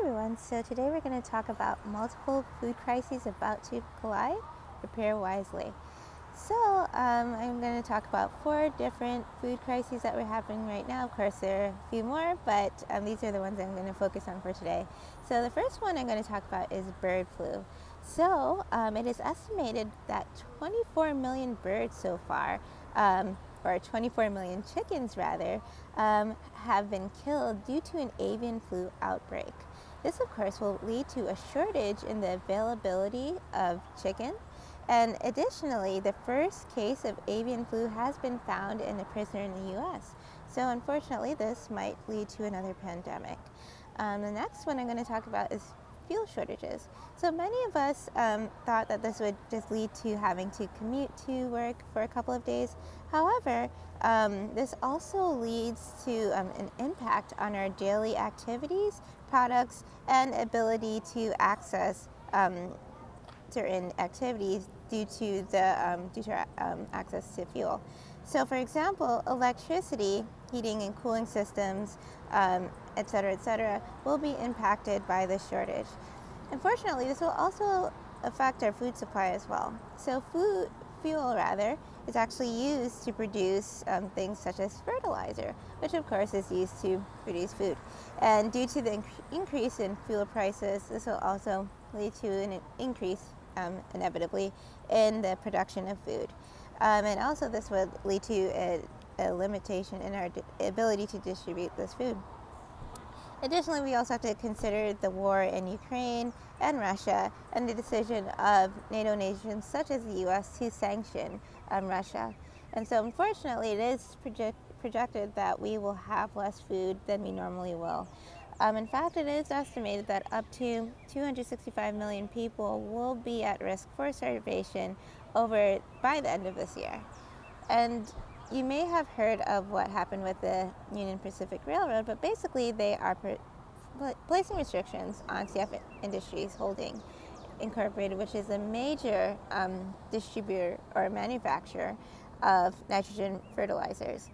everyone, so today we're going to talk about multiple food crises about to collide. Prepare wisely. I'm going to talk about 4 different food crises that we're having right now. Of course, there are a few more, but these are the ones I'm going to focus on for today. So the first one I'm going to talk about is bird flu. It is estimated that 24 million birds so far, or 24 million chickens rather, have been killed due to an avian flu outbreak. This, of course, will lead to a shortage in the availability of chicken. And additionally, the first case of avian flu has been found in a prisoner in the U.S. So unfortunately, this might lead to another pandemic. The next one I'm going to talk about is fuel shortages. So many of us thought that this would just lead to having to commute to work for a couple of days. However, this also leads to an impact on our daily activities, products, and ability to access certain activities due to access to fuel. So, for example, electricity, heating and cooling systems, etc., will be impacted by this shortage. Unfortunately, this will also affect our food supply as well. So, fuel is actually used to produce things such as fertilizer, which of course is used to produce food. And due to the increase in fuel prices, this will also lead to an increase, inevitably, in the production of food. And also this would lead to a limitation in our ability to distribute this food. Additionally, we also have to consider the war in Ukraine and Russia and the decision of NATO nations such as the U.S. to sanction Russia. And so unfortunately, it is projected that we will have less food than we normally will. In fact, it is estimated that up to 265 million people will be at risk for starvation by the end of this year. And you may have heard of what happened with the Union Pacific Railroad, but basically they are placing restrictions on CF Industries Holding Incorporated, which is a major distributor or manufacturer of nitrogen fertilizers.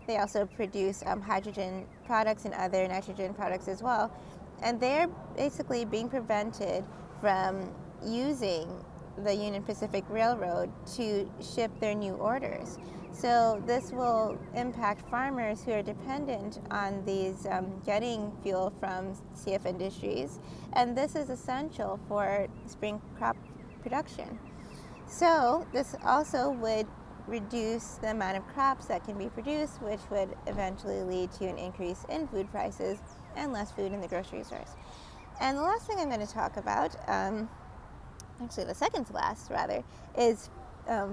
They also produce hydrogen products and other nitrogen products as well. And they're basically being prevented from using the Union Pacific Railroad to ship their new orders. So this will impact farmers who are dependent on these getting fuel from CF Industries. And this is essential for spring crop production. So this also would reduce the amount of crops that can be produced, which would eventually lead to an increase in food prices and less food in the grocery stores. And the last thing I'm going to talk about, actually the second to last rather, is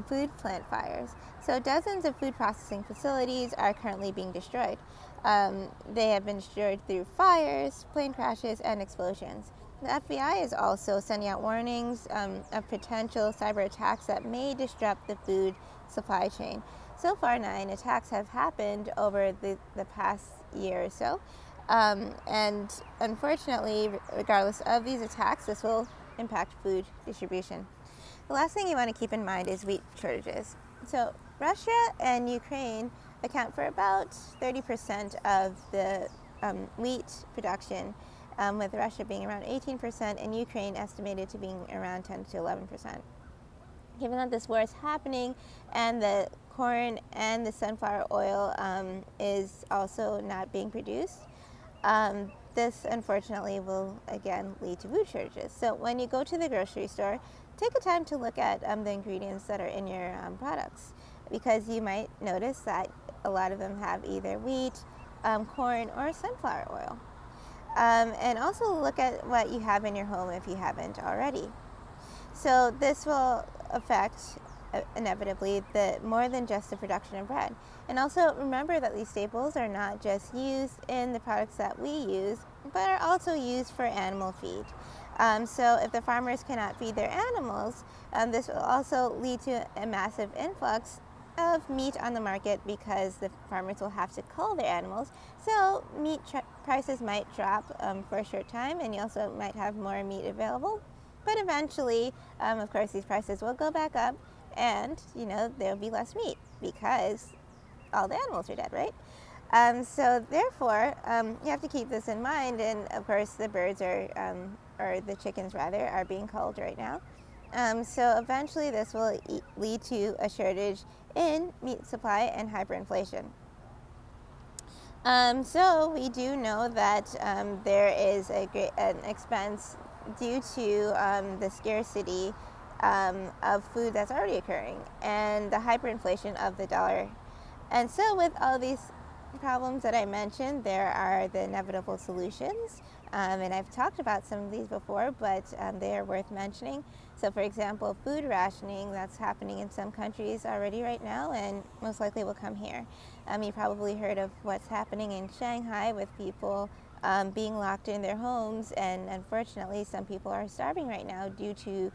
food plant fires. So dozens of food processing facilities are currently being destroyed. They have been destroyed through fires, plane crashes, and explosions. The FBI is also sending out warnings of potential cyber attacks that may disrupt the food supply chain. So far, 9 attacks have happened over the past year or so. And unfortunately, regardless of these attacks, this will impact food distribution. The last thing you want to keep in mind is wheat shortages. So Russia and Ukraine account for about 30% of the wheat production, with Russia being around 18% and Ukraine estimated to being around 10 to 11%. Given that this war is happening and the corn and the sunflower oil is also not being produced, this unfortunately will again lead to food shortages. So when you go to the grocery store, take a time to look at the ingredients that are in your products, because you might notice that a lot of them have either wheat, corn, or sunflower oil. And also look at what you have in your home if you haven't already. So this will affect inevitably more than just the production of bread. And also remember that these staples are not just used in the products that we use, but are also used for animal feed. So if the farmers cannot feed their animals, this will also lead to a massive influx of meat on the market, because the farmers will have to cull their animals. So meat prices might drop for a short time, and you also might have more meat available. But eventually, of course, these prices will go back up, and there'll be less meat because all the animals are dead, right? So therefore, you have to keep this in mind, and of course the birds or the chickens rather, are being culled right now. So eventually this will lead to a shortage in meat supply and hyperinflation. So we do know that there is an expense due to the scarcity of food that's already occurring and the hyperinflation of the dollar. And so with all these problems that I mentioned, there are the inevitable solutions. And I've talked about some of these before, but they are worth mentioning. So for example, food rationing, that's happening in some countries already right now and most likely will come here. You probably heard of what's happening in Shanghai with people being locked in their homes, and unfortunately some people are starving right now due to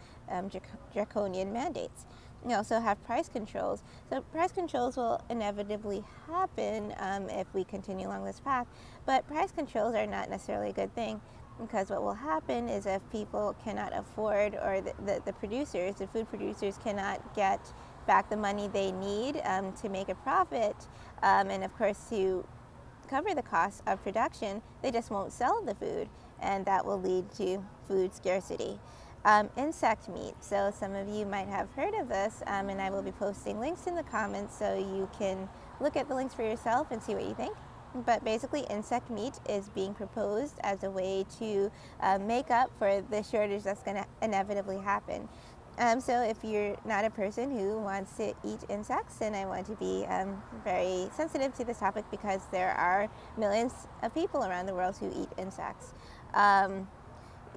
draconian mandates. You also have price controls. So price controls will inevitably happen if we continue along this path, but price controls are not necessarily a good thing, because what will happen is if people cannot afford, or the producers, the food producers cannot get back the money they need to make a profit, and of course to cover the cost of production, they just won't sell the food, and that will lead to food scarcity. Insect meat. So some of you might have heard of this, and I will be posting links in the comments so you can look at the links for yourself and see what you think. But basically, insect meat is being proposed as a way to make up for the shortage that's going to inevitably happen. So if you're not a person who wants to eat insects, and I want to be very sensitive to this topic because there are millions of people around the world who eat insects.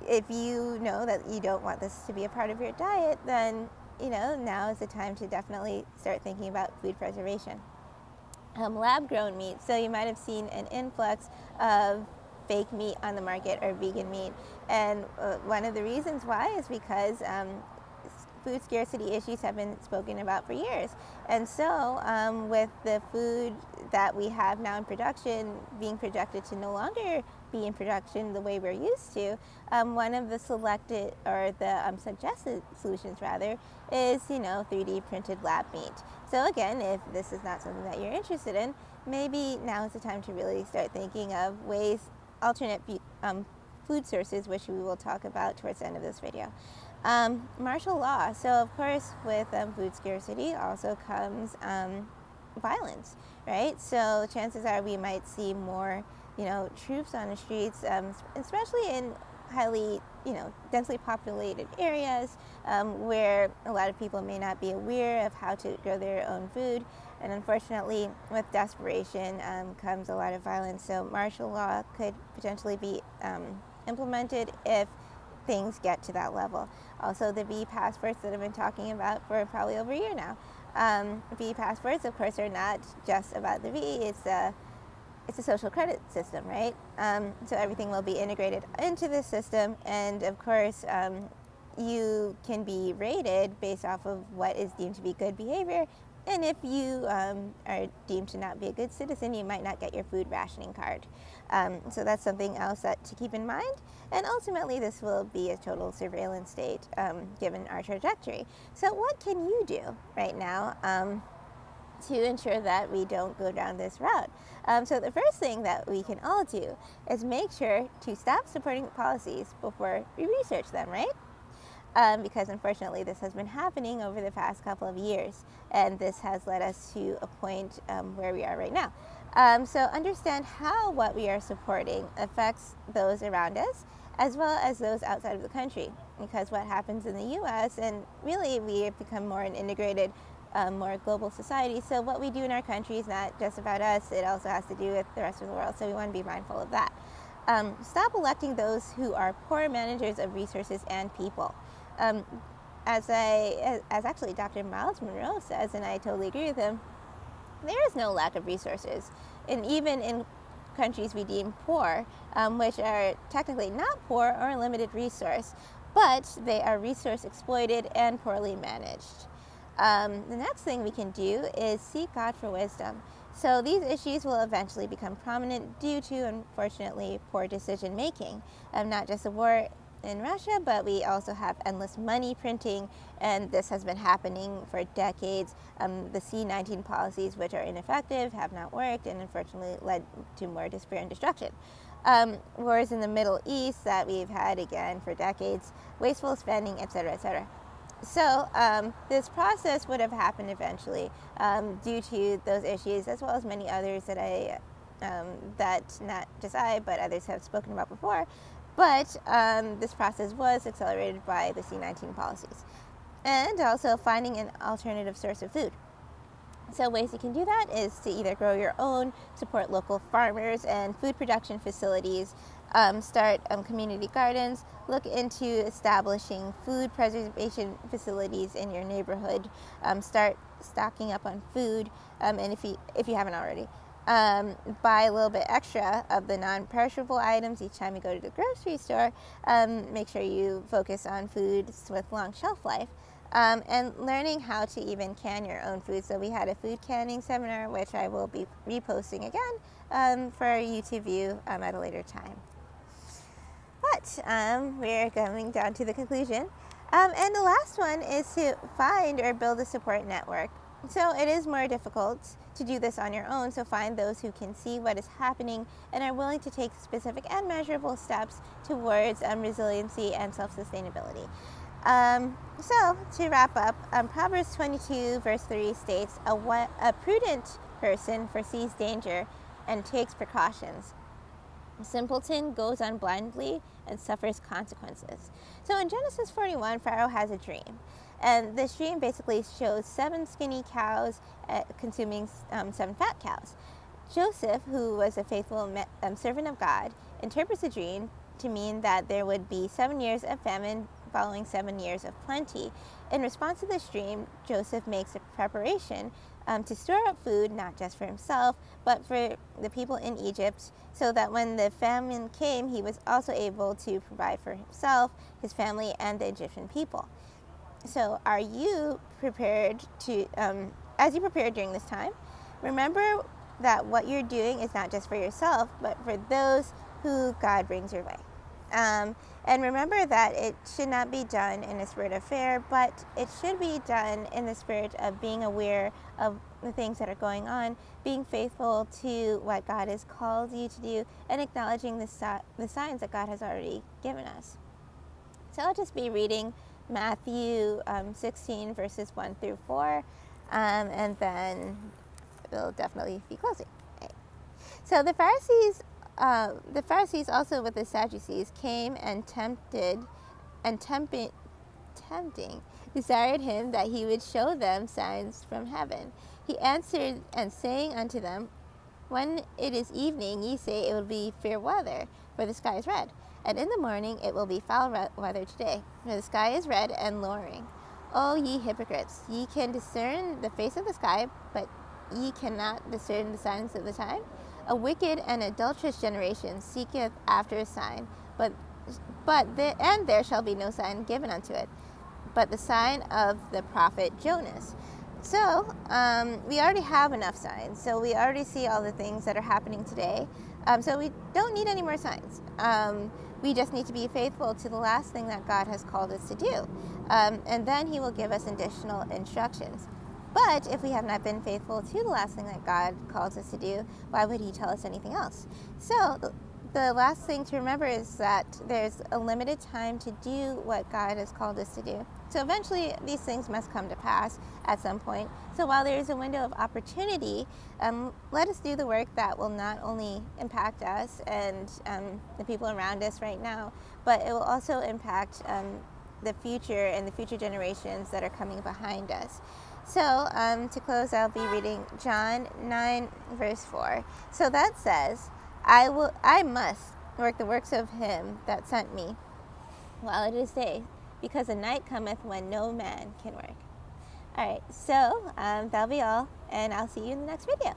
If you know that you don't want this to be a part of your diet, then now is the time to definitely start thinking about food preservation. Lab-grown meat. So you might have seen an influx of fake meat on the market, or vegan meat, and one of the reasons why is because food scarcity issues have been spoken about for years. And so with the food that we have now in production being projected to no longer be in production the way we're used to, one of the selected, or the suggested solutions rather, is 3D printed lab meat. So again, if this is not something that you're interested in, maybe now is the time to really start thinking of ways, alternate food sources, which we will talk about towards the end of this video. Martial law. So of course with food scarcity also comes violence, right? So chances are we might see more troops on the streets, especially in highly densely populated areas where a lot of people may not be aware of how to grow their own food. And unfortunately, with desperation comes a lot of violence. So martial law could potentially be implemented if things get to that level. Also, the V passports that I've been talking about for probably over a year now. V passports, of course, are not just about the V. It's a social credit system, right? So everything will be integrated into the system, and of course, you can be rated based off of what is deemed to be good behavior. And if you are deemed to not be a good citizen, you might not get your food rationing card. So that's something else to keep in mind. And ultimately, this will be a total surveillance state given our trajectory. So what can you do right now to ensure that we don't go down this route? So the first thing that we can all do is make sure to stop supporting policies before we research them, right? Because unfortunately this has been happening over the past couple of years, and this has led us to a point where we are right now. So understand how what we are supporting affects those around us as well as those outside of the country, because what happens in the US, and really we have become more an integrated, more global society, so what we do in our country is not just about us, it also has to do with the rest of the world, so we want to be mindful of that. Stop electing those who are poor managers of resources and people. As actually Dr. Miles Monroe says, and I totally agree with him, there is no lack of resources. And even in countries we deem poor, which are technically not poor or a limited resource, but they are resource exploited and poorly managed. The next thing we can do is seek God for wisdom. So these issues will eventually become prominent due to, unfortunately, poor decision making, not just the war in Russia, but we also have endless money printing, and this has been happening for decades. The C-19 policies, which are ineffective, have not worked, and unfortunately led to more despair and destruction. Wars in the Middle East that we've had again for decades, wasteful spending, etc., etc. So this process would have happened eventually due to those issues, as well as many others that that not just I, but others have spoken about before. But this process was accelerated by the C-19 policies, and also finding an alternative source of food. So ways you can do that is to either grow your own, support local farmers and food production facilities, start community gardens, look into establishing food preservation facilities in your neighborhood, start stocking up on food, and if you haven't already, buy a little bit extra of the non-perishable items each time you go to the grocery store. Make sure you focus on foods with long shelf life. And learning how to even can your own food. So we had a food canning seminar, which I will be reposting again for you to view at a later time. But we're coming down to the conclusion. And the last one is to find or build a support network. So it is more difficult to do this on your own, so find those who can see what is happening and are willing to take specific and measurable steps towards resiliency and self-sustainability. So to wrap up, Proverbs 22 verse 3 states, a prudent person foresees danger and takes precautions. A simpleton goes on blindly and suffers consequences. So in Genesis 41, Pharaoh has a dream. And this dream basically shows 7 skinny cows consuming 7 fat cows. Joseph, who was a faithful servant of God, interprets the dream to mean that there would be 7 years of famine following 7 years of plenty. In response to this dream, Joseph makes a preparation to store up food, not just for himself, but for the people in Egypt, so that when the famine came, he was also able to provide for himself, his family, and the Egyptian people. So are you prepared to, as you prepare during this time, remember that what you're doing is not just for yourself, but for those who God brings your way. And remember that it should not be done in a spirit of fear, but it should be done in the spirit of being aware of the things that are going on, being faithful to what God has called you to do, and acknowledging the signs that God has already given us. So I'll just be reading Matthew 16 verses 1 through 4, and then we'll definitely be closing. Okay. So the Pharisees also with the Sadducees came and tempting, desired him that he would show them signs from heaven. He answered and saying unto them, when it is evening, ye say it will be fair weather, for the sky is red. And in the morning it will be foul weather today, for the sky is red and lowering. O ye hypocrites, ye can discern the face of the sky, but ye cannot discern the signs of the time. A wicked and adulterous generation seeketh after a sign, and there shall be no sign given unto it, but the sign of the prophet Jonas. So we already have enough signs. So we already see all the things that are happening today. So we don't need any more signs. We just need to be faithful to the last thing that God has called us to do. And then he will give us additional instructions. But if we have not been faithful to the last thing that God calls us to do, why would he tell us anything else? So the last thing to remember is that there's a limited time to do what God has called us to do. So eventually these things must come to pass at some point. So while there is a window of opportunity, let us do the work that will not only impact us and the people around us right now, but it will also impact the future and the future generations that are coming behind us. So to close, I'll be reading John 9 verse 4. So that says, I must work the works of him that sent me while it is day, because the night cometh when no man can work. All right, so that'll be all, and I'll see you in the next video.